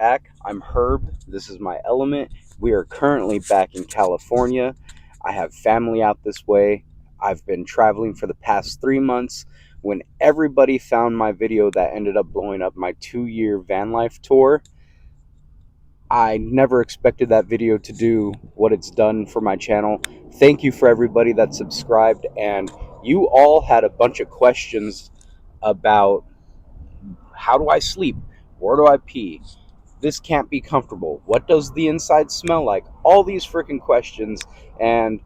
Back. I'm Herb. This is my element. We are currently back in California. I have family out this way. I've been traveling for the past 3 months. When everybody found my video that ended up blowing up my 2-year van life tour, I never expected that video to do what it's done for my channel. Thank you for everybody that subscribed, and you all had a bunch of questions about how do I sleep? Where do I pee? This can't be comfortable. What does the inside smell like? All these freaking questions, and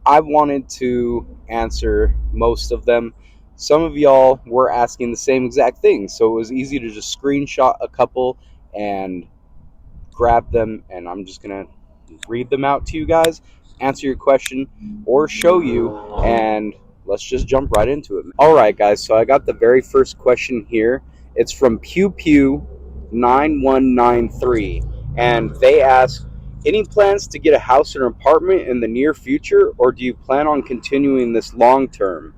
I wanted to answer most of them. Some of y'all were asking the same exact thing, so it was easy to just screenshot a couple and grab them, and I'm just gonna read them out to you guys, answer your question, or show you, and let's just jump right into it. All right, guys, so I got the very first question here. It's from Pew Pew 9193, and they ask, any plans to get a house or an apartment in the near future, or do you plan on continuing this long term?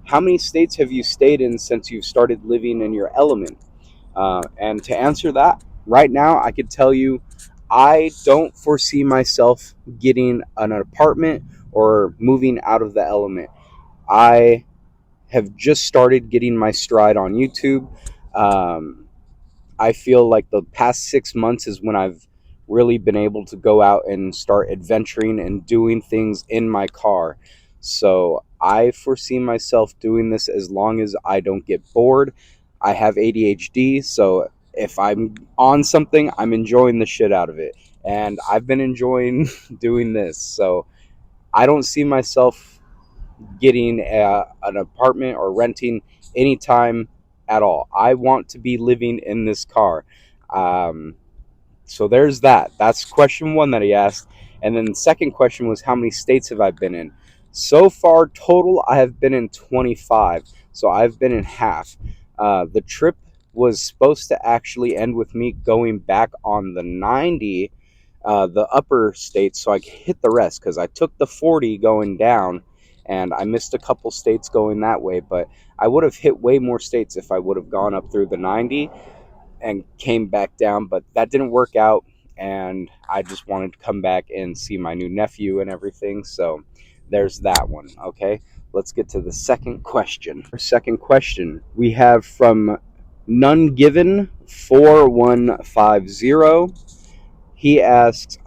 How many states have you stayed in since you've started living in your element? And to answer that, right now, I could tell you I don't foresee myself getting an apartment or moving out of the element. I have just started getting my stride on YouTube. I feel like the past 6 months is when I've really been able to go out and start adventuring and doing things in my car. So I foresee myself doing this as long as I don't get bored. I have ADHD, so if I'm on something, I'm enjoying the shit out of it. And I've been enjoying doing this. So I don't see myself getting an apartment or renting anytime at all. I want to be living in this car. Um, so there's that. That's question one that he asked. And then the second question was, how many states have I been in? So far, total, I have been in 25. So I've been in half. The trip was supposed to actually end with me going back on the 90, the upper states, so I could hit the rest, because I took the 40 going down and I missed a couple states going that way. But I would have hit way more states if I would have gone up through the 90 and came back down, but that didn't work out, and I just wanted to come back and see my new nephew and everything. So there's that one. Okay, let's get to the second question. Our second question we have from None Given 4150. He asks,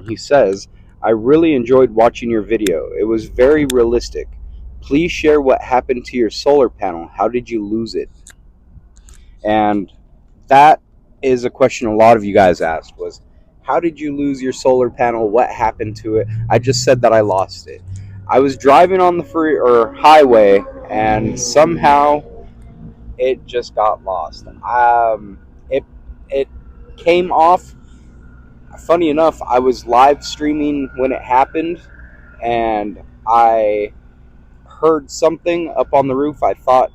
he says, I really enjoyed watching your video. It was very realistic. Please share what happened to your solar panel. How did you lose it? And that is a question a lot of you guys asked, was how did you lose your solar panel? What happened to it? I just said that I lost it. I was driving on the highway, and somehow it just got lost. It came off. Funny enough, I was live streaming when it happened, and I heard something up on the roof. I thought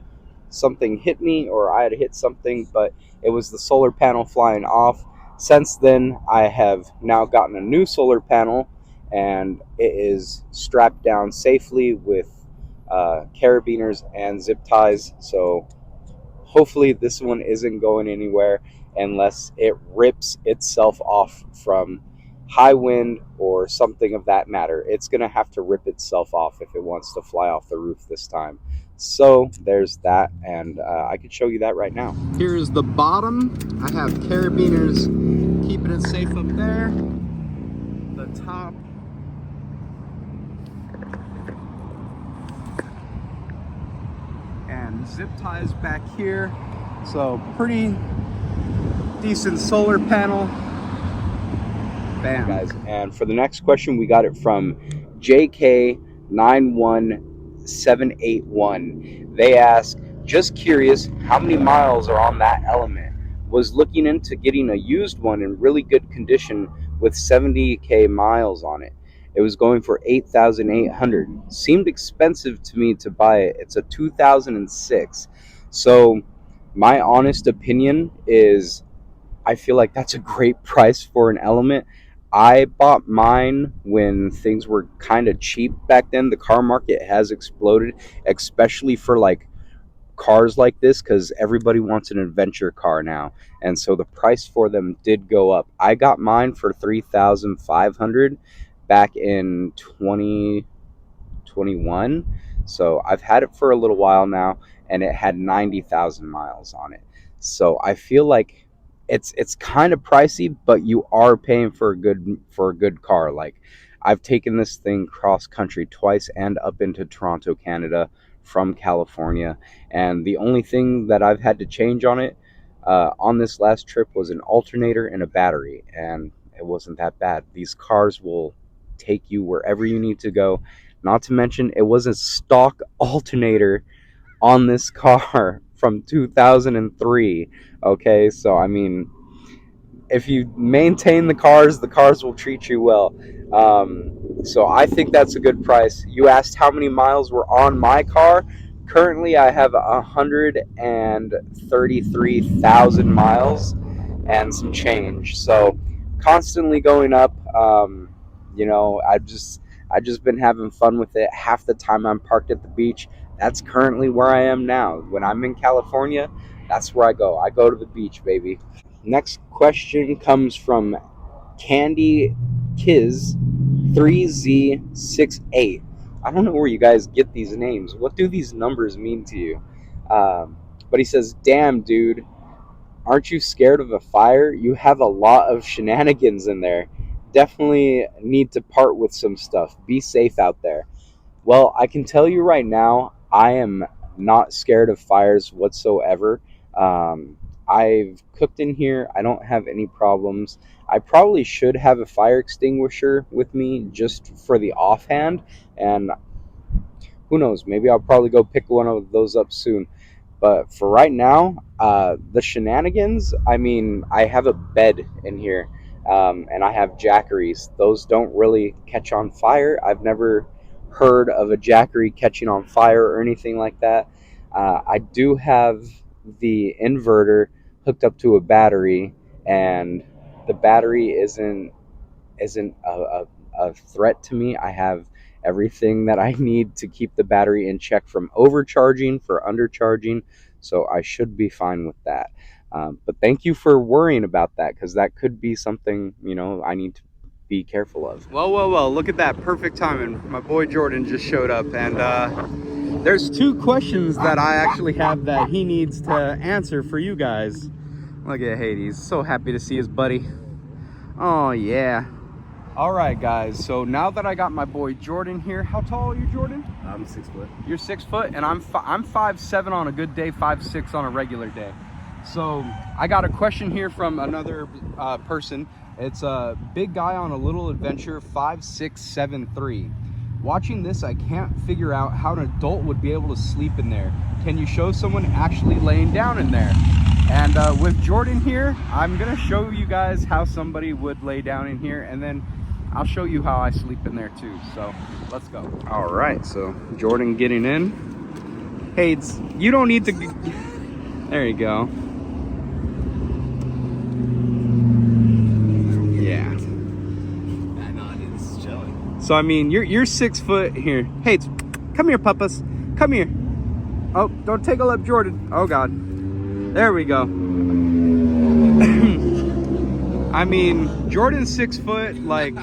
something hit me or I had hit something, but it was the solar panel flying off. Since then, I have now gotten a new solar panel, and it is strapped down safely with carabiners and zip ties. So hopefully this one isn't going anywhere unless it rips itself off from high wind or something of that matter. It's going to have to rip itself off if it wants to fly off the roof this time. So there's that, and I could show you that right now. Here's the bottom. I have carabiners keeping it safe up there. The top. And zip ties back here. So pretty decent solar panel. Bam, guys. And for the next question, we got it from JK91781. They ask, just curious, how many miles are on that element? Was looking into getting a used one in really good condition with 70k miles on it. It was going for 8,800. Seemed expensive to me to buy it. It's a 2006. So my honest opinion is I feel like that's a great price for an element. I bought mine when things were kind of cheap back then. The car market has exploded, especially for like cars like this because everybody wants an adventure car now, and so the price for them did go up. I got mine for 3,500 back in 2021, so I've had it for a little while now, and it had 90,000 miles on it. So I feel like it's kind of pricey, but you are paying for a good car. Like, I've taken this thing cross country twice and up into Toronto, Canada from California, and the only thing that I've had to change on it on this last trip was an alternator and a battery, and it wasn't that bad. These cars will take you wherever you need to go. Not to mention, it was a stock alternator on this car from 2003. Okay, so I mean, if you maintain the cars will treat you well. So I think that's a good price. You asked how many miles were on my car. Currently, I have 133,000 miles and some change. So constantly going up. I've just been having fun with it. Half the time I'm parked at the beach. That's currently where I am now. When I'm in California, that's where I go. I go to the beach, baby. Next question comes from Candy Kiz 3Z68. I don't know where you guys get these names. What do these numbers mean to you? But he says, "Damn, dude, aren't you scared of a fire? You have a lot of shenanigans in there. Definitely need to part with some stuff. Be safe out there." Well, I can tell you right now, I am not scared of fires whatsoever. Um, I've cooked in here. I don't have any problems. I probably should have a fire extinguisher with me just for the offhand. And who knows, maybe I'll probably go pick one of those up soon. But for right now, the shenanigans, I mean, I have a bed in here, and I have jackeries. Those don't really catch on fire. I've never heard of a jackery catching on fire or anything like that. I do have the inverter hooked up to a battery, and the battery isn't a threat to me. I have everything that I need to keep the battery in check from overcharging for undercharging, so I should be fine with that. But thank you for worrying about that, because that could be something, I need to be careful of. Well, look at that perfect timing. My boy Jordan just showed up, and there's two questions that I actually have that he needs to answer for you guys. Look at Hades, so happy to see his buddy. Oh yeah. All right, guys, so now that I got my boy Jordan here, how tall are you, Jordan? I'm 6 foot. You're 6 foot, and I'm 5'7" on a good day, 5'6" on a regular day. So I got a question here from another person. It's a big guy on a little adventure, 5673. Watching this, I can't figure out how an adult would be able to sleep in there. Can you show someone actually laying down in there? And with Jordan here, I'm gonna show you guys how somebody would lay down in here, and then I'll show you how I sleep in there too. So let's go. All right, so Jordan getting in. Hey, you don't need to. There you go. Yeah. I know, dude, this is chilling. So I mean, you're 6 foot here. Hey, come here, puppas. Come here. Oh, don't tickle up Jordan. Oh God. There we go. I mean, Jordan's 6 foot. Like,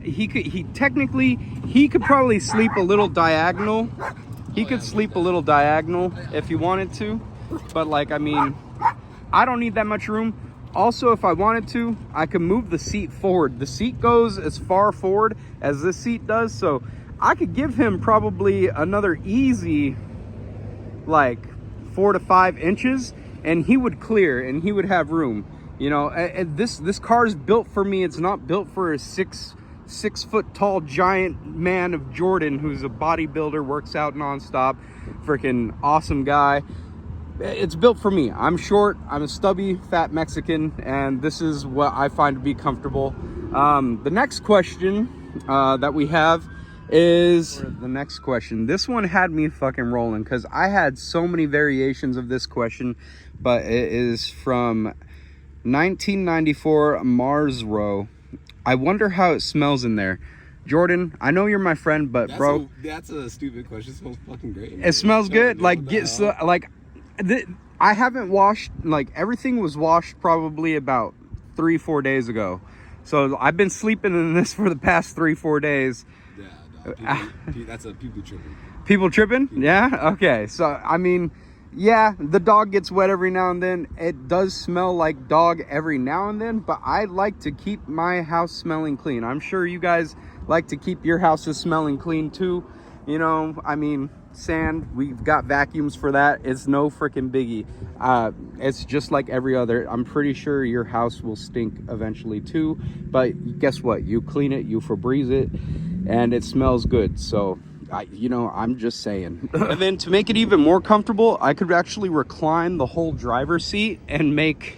he could probably sleep a little diagonal. He could sleep a little diagonal if he wanted to, but like, I mean, I don't need that much room. Also, if I wanted to, I could move the seat forward. The seat goes as far forward as this seat does, so I could give him probably another easy, like, 4 to 5 inches, and he would clear, and he would have room. This car is built for me. It's not built for a six foot tall giant man of Jordan, who's a bodybuilder, works out nonstop, freaking awesome guy. It's built for me. I'm short, I'm a stubby, fat Mexican, and this is what I find to be comfortable. The next question that we have is the next question. This one had me fucking rolling because I had so many variations of this question, but it is from 1994 Mars Row. I wonder how it smells in there. Jordan, I know you're my friend, but bro, that's a stupid question. It smells fucking great. it smells good. Like What I haven't washed, like everything was washed probably about 3-4 days ago. So I've been sleeping in this for the past 3-4 days. the hell? Yeah, that's a people tripping. People tripping? Yeah? Okay. So, I mean, yeah, the dog gets wet every now and then. It does smell like dog every now and then, but I like to keep my house smelling clean. I'm sure you guys like to keep your houses smelling clean too. You know, I mean, sand, we've got vacuums for that. It's no freaking biggie. It's just like every other. I'm pretty sure your house will stink eventually too, but guess what? You clean it, you Febreze it, and it smells good. So I'm just saying. And then to make it even more comfortable, I could actually recline the whole driver's seat and make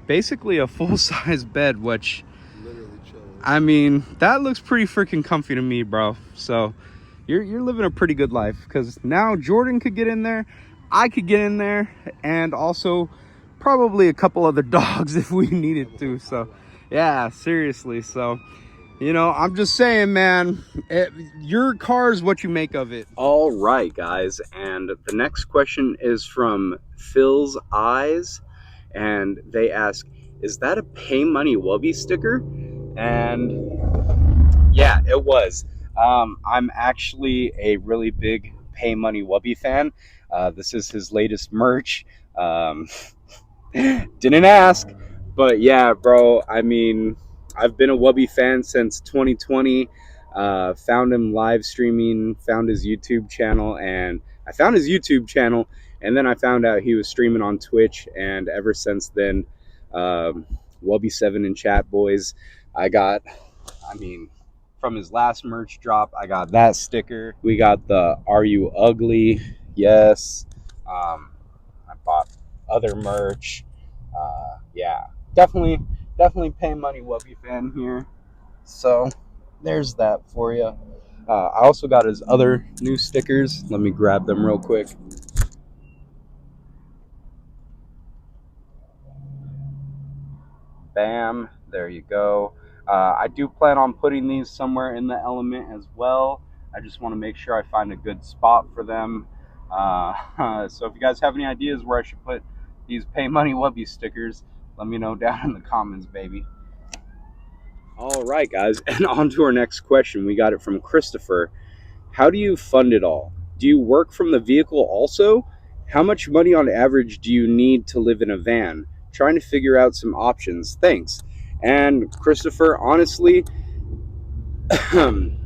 basically a full-size bed, which, Literally chill. I mean, that looks pretty freaking comfy to me, bro. So you're living a pretty good life, because now Jordan could get in there, I could get in there, and also probably a couple other dogs if we needed to. So yeah, seriously. So I'm just saying, man, your car is what you make of it. All right, guys. And the next question is from Phil's Eyes. And they ask, is that a Pay Money Wubby sticker? And yeah, it was. I'm actually a really big Pay Money Wubby fan. This is his latest merch. Didn't ask, but yeah, bro. I mean, I've been a Wubby fan since 2020. Found him live streaming, found his YouTube channel, and I found his YouTube channel, and then I found out he was streaming on Twitch, and ever since then, Wubby7 in chat, boys. I mean, from his last merch drop, I got that sticker. We got the Are You Ugly? Yes. I bought other merch. Yeah, definitely Pay Money Wubby fan here. So there's that for you. I also got his other new stickers. Let me grab them real quick. Bam, there you go. I do plan on putting these somewhere in the element as well. I just want to make sure I find a good spot for them. So if you guys have any ideas where I should put these Pay Money Wubby stickers, let me know down in the comments, baby. All right, guys, and on to our next question. We got it from Christopher. How do you fund it all? Do you work from the vehicle also? How much money on average do you need to live in a van? Trying to figure out some options. Thanks. And Christopher, honestly,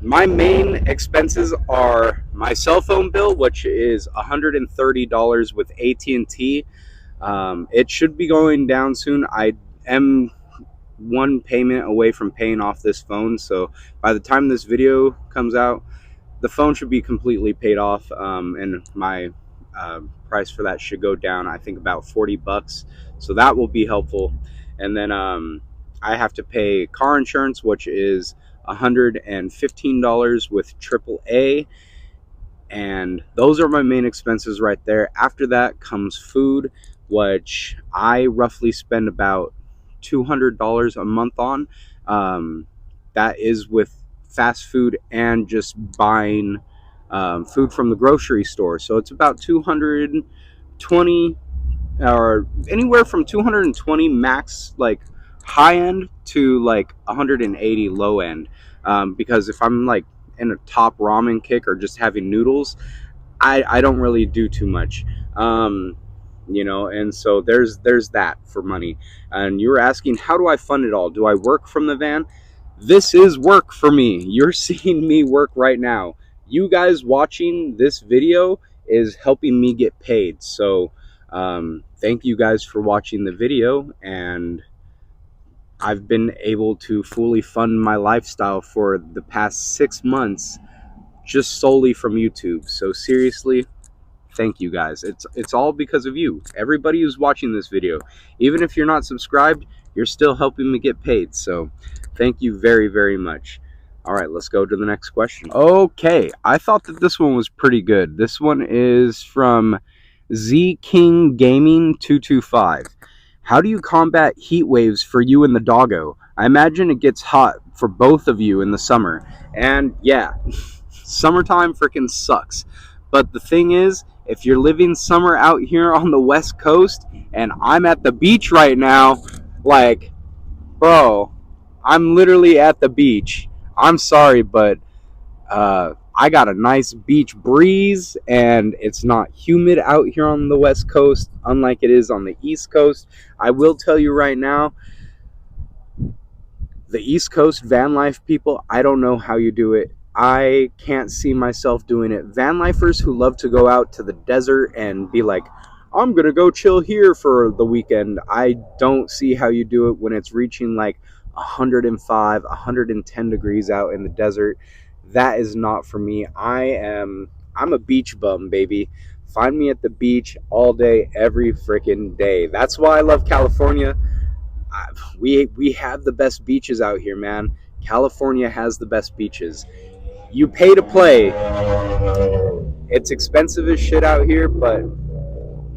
my main expenses are my cell phone bill, which is $130 with AT&T. It should be going down soon. I am one payment away from paying off this phone, so by the time this video comes out, the phone should be completely paid off, and my price for that should go down, I think, about $40, so that will be helpful. And then I have to pay car insurance, which is $115 with AAA, and those are my main expenses right there. After that comes food, which I roughly spend about $200 a month on. That is with fast food and just buying food from the grocery store. So it's about 220, or anywhere from 220 max, like high end, to like 180 low end. Because if I'm like in a top ramen kick or just having noodles, I don't really do too much. And so there's that for money. And you were asking, how do I fund it all? Do I work from the van? This is work for me. You're seeing me work right now. You guys watching this video is helping me get paid. So thank you guys for watching the video, and I've been able to fully fund my lifestyle for the past 6 months just solely from YouTube. So seriously, thank you guys. It's all because of you. Everybody who's watching this video, even if you're not subscribed, you're still helping me get paid. So thank you very, very much. All right, let's go to the next question. Okay, I thought that this one was pretty good. This one is from Z King Gaming 225. How do you combat heat waves for you and the doggo? I imagine it gets hot for both of you in the summer. And yeah, summertime freaking sucks. But the thing is, if you're living summer out here on the West Coast and I'm at the beach right now, like, bro, I'm literally at the beach. I'm sorry, but I got a nice beach breeze and it's not humid out here on the West Coast, unlike it is on the East Coast. I will tell you right now, the East Coast van life people, I don't know how you do it. I can't see myself doing it. Van lifers who love to go out to the desert and be like, I'm gonna go chill here for the weekend. I don't see how you do it when it's reaching like 105, 110 degrees out in the desert. That is not for me. I'm a beach bum, baby. Find me at the beach all day, every freaking day. That's why I love California. We have the best beaches out here, man. California has the best beaches. You pay to play. It's expensive as shit out here, but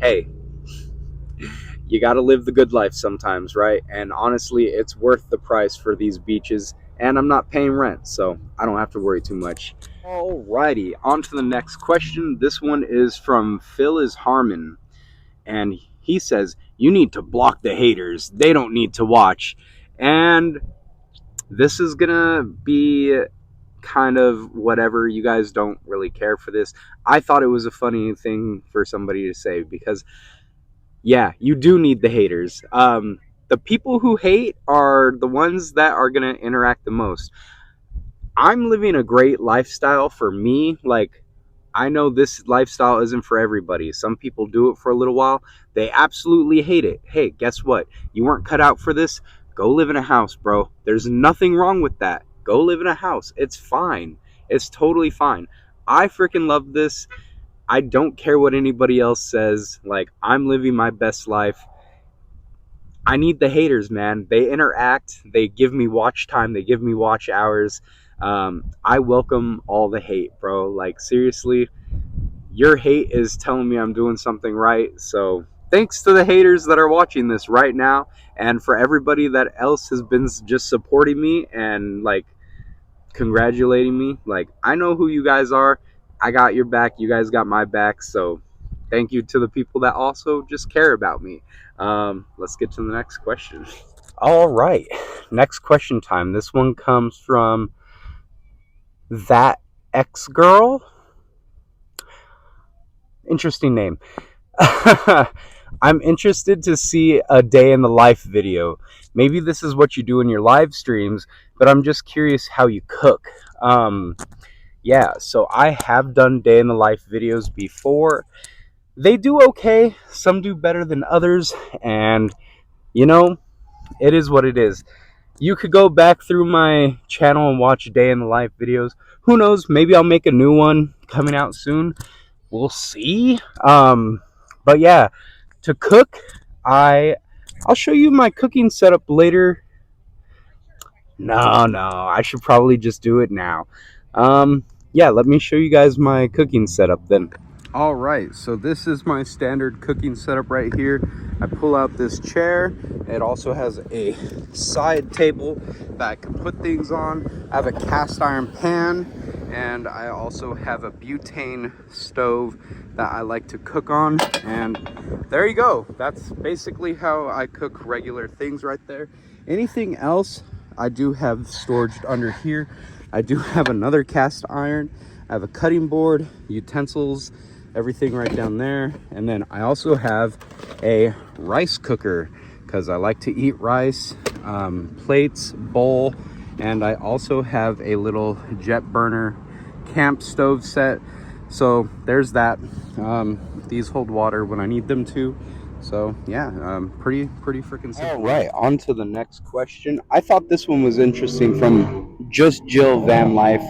hey, you got to live the good life sometimes, right? And honestly, it's worth the price for these beaches, and I'm not paying rent, so I don't have to worry too much. Alrighty, on to the next question. This one is from Phil is Harmon, and he says, you need to block the haters. They don't need to watch. And this is gonna be kind of whatever. You guys don't really care for this. I thought it was a funny thing for somebody to say because, yeah, you do need the haters. The people who hate are the ones that are gonna interact the most. I'm living a great lifestyle for me. Like, I know this lifestyle isn't for everybody. Some people do it for a little while. They absolutely hate it. Hey, guess what? You weren't cut out for this. Go live in a house, bro. There's nothing wrong with that. Go live in a house. It's fine. It's totally fine. I freaking love this. I don't care what anybody else says. Like, I'm living my best life. I need the haters, man. They interact. They give me watch time. They give me watch hours. I welcome all the hate, bro. Like, seriously, your hate is telling me I'm doing something right. So thanks to the haters that are watching this right now, and for everybody that else has been just supporting me and like congratulating me. Like, I know who you guys are. I got your back. You guys got my back. So thank you to the people that also just care about me. Let's get to the next question. All right, next question time. This one comes from that ex girl. Interesting name. I'm interested to see a day in the life video. Maybe this is what you do in your live streams, but I'm just curious how you cook. Yeah, so I have done day in the life videos before. They do okay. Some do better than others, and you know, it is what it is. You could go back through my channel and watch day in the life videos. Who knows? Maybe I'll make a new one coming out soon. We'll see. But yeah, to cook, I'll show you my cooking setup later. No, I should probably just do it now. Yeah, let me show you guys my cooking setup then. All right, so this is my standard cooking setup right here. I pull out this chair. It also has a side table that I can put things on. I have a cast iron pan, and I also have a butane stove that I like to cook on. And there you go. That's basically how I cook regular things right there. Anything else, I do have storage under here. I do have another cast iron. I have a cutting board, utensils, everything right down there. And then I also have a rice cooker because I like to eat rice, plates, bowl, and I also have a little jet burner camp stove set. So there's that. These hold water when I need them to. So yeah, pretty freaking simple. All right, on to the next question. I thought this one was interesting from Just Jill VanLife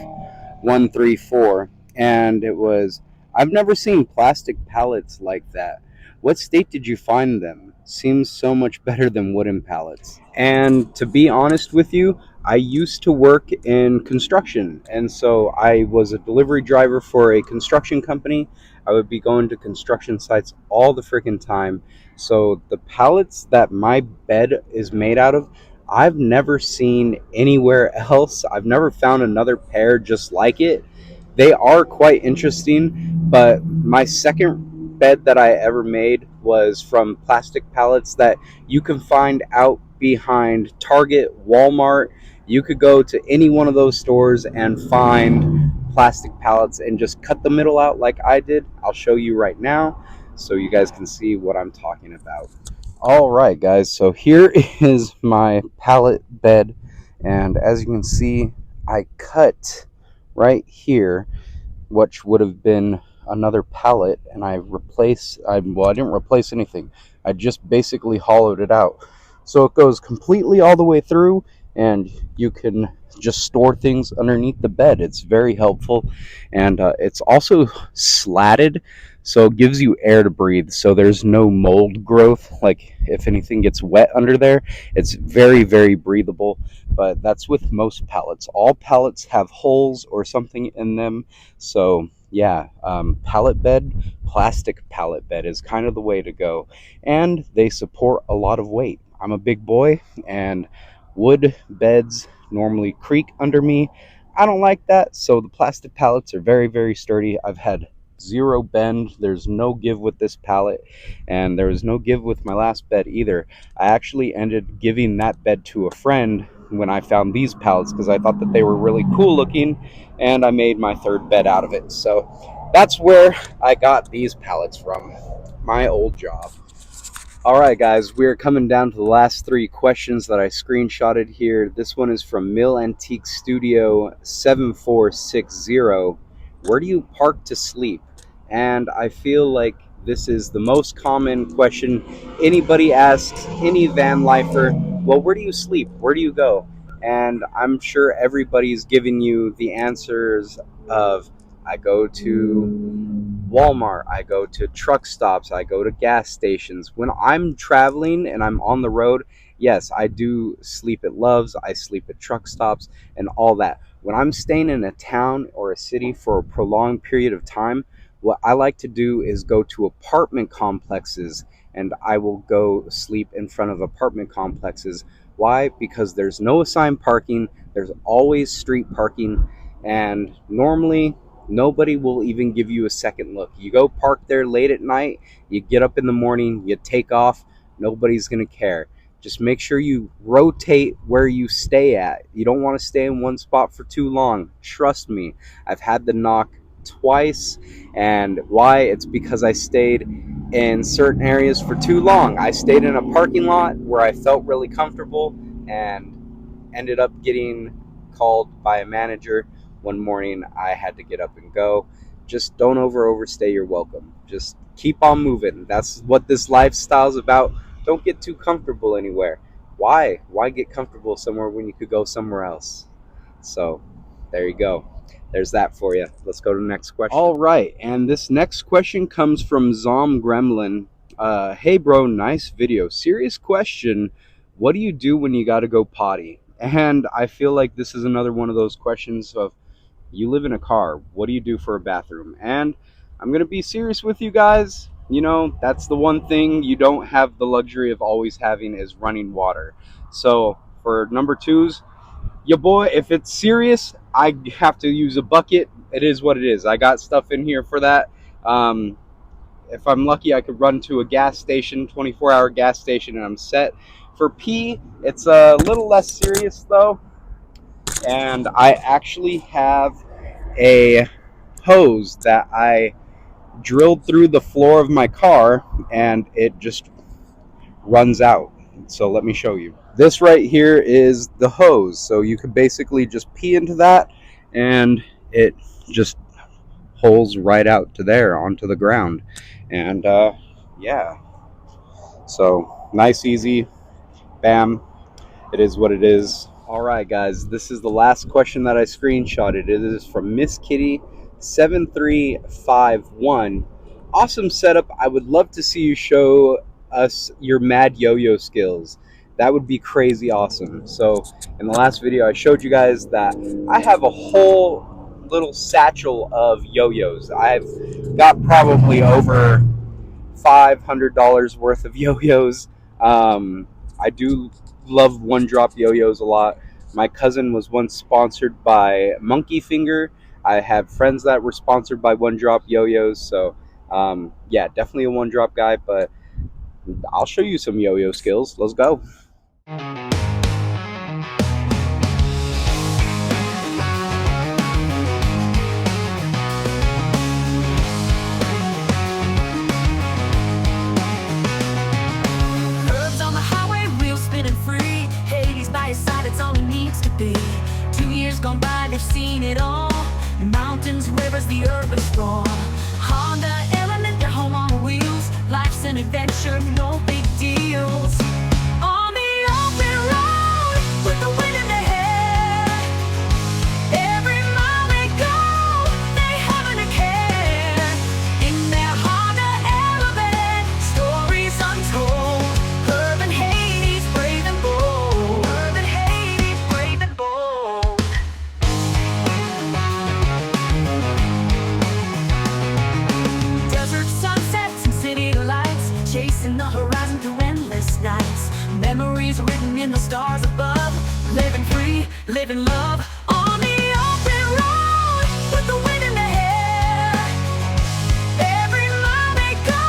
134, and it was, I've never seen plastic pallets like that. What state did you find them? Seems so much better than wooden pallets. And to be honest with you, I used to work in construction, and so I was a delivery driver for a construction company. I would be going to construction sites all the freaking time. So the pallets that my bed is made out of I've never seen anywhere else. I've never found another pair just like it. They are quite interesting, but my second bed that I ever made was from plastic pallets that you can find out behind Target, Walmart. You could go to any one of those stores and find plastic pallets and just cut the middle out like I did. I'll show you right now so you guys can see what I'm talking about. All right, guys, so here is my pallet bed, and as you can see, I cut right here, which would have been another pallet, and I didn't replace anything. I just basically hollowed it out. So it goes completely all the way through, and you can just store things underneath the bed. It's very helpful, and it's also slatted, so it gives you air to breathe, so there's no mold growth. Like if anything gets wet under there, it's very, very breathable. But that's with most pallets. All pallets have holes or something in them, so yeah, pallet bed, plastic pallet bed is kind of the way to go, and they support a lot of weight. I'm a big boy, and wood beds normally creak under me. I don't like that, so the plastic pallets are very, very sturdy. I've had zero bend. There's no give with this pallet, and there was no give with my last bed either. I actually ended giving that bed to a friend when I found these pallets because I thought that they were really cool looking, and I made my third bed out of it. So that's where I got these pallets from, my old job. All right, guys, we're coming down to the last three questions that I screenshotted here. This one is from Mill Antique Studio 7460. Where do you park to sleep? And I feel like this is the most common question anybody asks any van lifer. Well, where do you sleep? Where do you go? And I'm sure everybody's giving you the answers of I go to Walmart, I go to truck stops, I go to gas stations. When I'm traveling and I'm on the road, yes, I do sleep at Love's, I sleep at truck stops, and all that. When I'm staying in a town or a city for a prolonged period of time, what I like to do is go to apartment complexes, and I will go sleep in front of apartment complexes. Why? Because there's no assigned parking, there's always street parking, and normally nobody will even give you a second look. You go park there late at night, you get up in the morning, you take off, nobody's going to care. Just make sure you rotate where you stay at. You don't want to stay in one spot for too long. Trust me, I've had the knock twice. And why? It's because I stayed in certain areas for too long. I stayed in a parking lot where I felt really comfortable and ended up getting called by a manager one morning. I had to get up and go. Just don't overstay your welcome. Just keep on moving. That's what this lifestyle is about. Don't get too comfortable anywhere. Why get comfortable somewhere when you could go somewhere else? So there you go. There's that for you. Let's go to the next question. All right, and this next question comes from Zom Gremlin. Hey bro, nice video. Serious question. What do you do when you got to go potty? And I feel like this is another one of those questions of you live in a car. What do you do for a bathroom? And I'm going to be serious with you guys. You know, that's the one thing you don't have the luxury of always having is running water. So for number twos, your boy, if it's serious, I have to use a bucket. It is what it is. I got stuff in here for that. Um, if I'm lucky, I could run to a gas station, 24-hour gas station, and I'm set. For pee, it's a little less serious though. And I actually have a hose that I drilled through the floor of my car, and it just runs out. So let me show you. This right here is the hose. So you could basically just pee into that, and it just holes right out to there onto the ground. And yeah, so nice, easy, bam. It is what it is. All right, guys, this is the last question that I screenshotted. It is from Miss Kitty 7351. Awesome setup. I would love to see you show us your mad yo-yo skills. That would be crazy awesome. So in the last video, I showed you guys that I have a whole little satchel of yo-yos. I've got probably over $500 worth of yo-yos. I do love one drop yo-yos a lot. My cousin was once sponsored by Monkey Finger. I have friends that were sponsored by one drop yo-yos. So yeah, definitely a one drop guy, but I'll show you some yo-yo skills. Let's go. Herbs on the highway, wheels spinning free. Hades by his side, it's all he needs to be. 2 years gone by, they've seen it all. Mountains, rivers, the urban sprawl. Honda Element, their home on wheels. Life's an adventure, no big deals. On the open road, with the wind in their hair. Every mile they go, they haven't a care. In their Honda Element, stories untold. Herb and Hades, brave and bold. Herb and Hades, brave and bold. Desert sunsets and city lights, chasing the horizon through endless nights. Memories written in the stars above. Living free, living love. On the open road, with the wind in their hair. Every mile they go,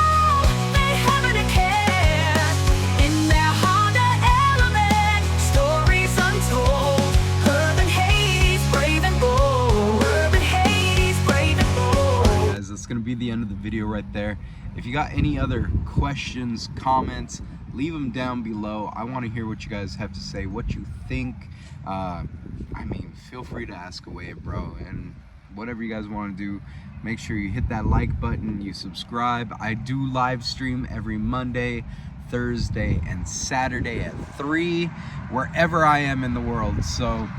they haven't a care. In their Honda Element, stories untold. Herb and Hades, brave and bold. Herb and Hades, brave and bold. Guys, that's gonna be the end of the video right there. If you got any other questions, comments, leave them down below. I want to hear what you guys have to say, what you think. I mean, feel free to ask away, bro. And whatever you guys want to do, make sure you hit that like button, you subscribe. I do live stream every Monday, Thursday, and Saturday at 3, wherever I am in the world. So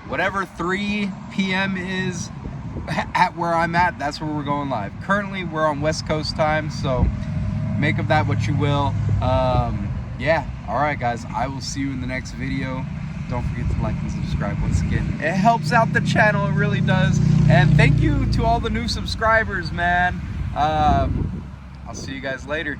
whatever 3 p.m. is at where I'm at, that's where we're going live. Currently, we're on West Coast time, so make of that what you will. Yeah, all right, guys, I will see you in the next video. Don't forget to like and subscribe once again. It helps out the channel, it really does. And thank you to all the new subscribers, man. I'll see you guys later.